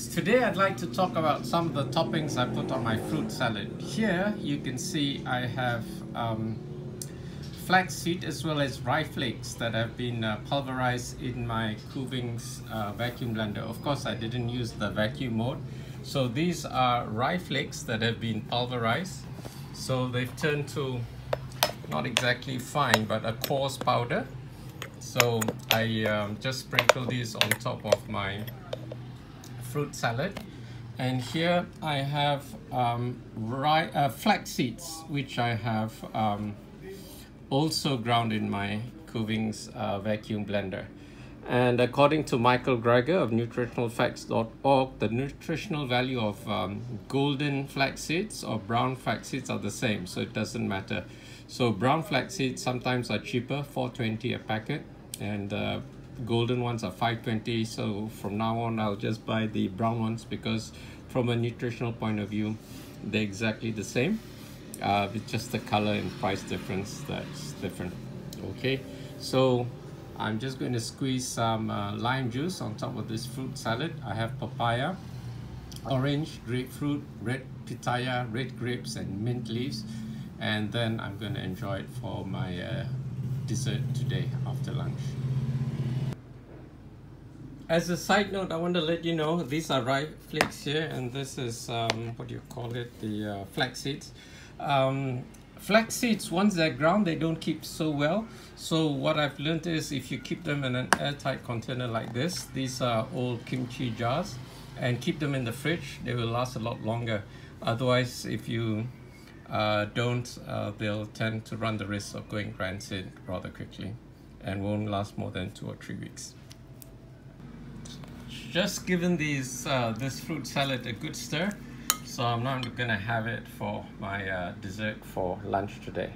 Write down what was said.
friends, today I'd like to talk about some of the toppings I put on my fruit salad. Here you can see I have flaxseed as well as rye flakes that have been pulverized in my Kuvings vacuum blender. Of course, I didn't use the vacuum mode. So these are rye flakes that have been pulverized. So they've turned to not exactly fine, but a coarse powder. So I just sprinkle these on top of my fruit salad. And here I have flax seeds, which I have also ground in my Kuvings vacuum blender. And according to Michael Greger of nutritionalfacts.org, the nutritional value of golden flax seeds or brown flax seeds are the same, so it doesn't matter. So brown flax seeds sometimes are cheaper, $4.20 a packet, and golden ones are $5.20. So from now on I'll just buy the brown ones because from a nutritional point of view they're exactly the same. It's just the color and price difference that's different. Okay, so I'm just going to squeeze some lime juice on top of this fruit salad. I have papaya, orange, grapefruit, red pitaya, red grapes, and mint leaves. And then I'm going to enjoy it for my dessert today after lunch. As a side note, I want to let you know these are rye flakes here, and this is what do you call it, the flax seeds. Flax seeds, once they're ground, they don't keep so well. So what I've learned is if you keep them in an airtight container like this, these are old kimchi jars, and keep them in the fridge, they will last a lot longer. Otherwise, if you don't, they'll tend to run the risk of going rancid rather quickly and won't last more than 2 or 3 weeks. Just given these this fruit salad a good stir, so I'm now going to have it for my dessert for lunch today.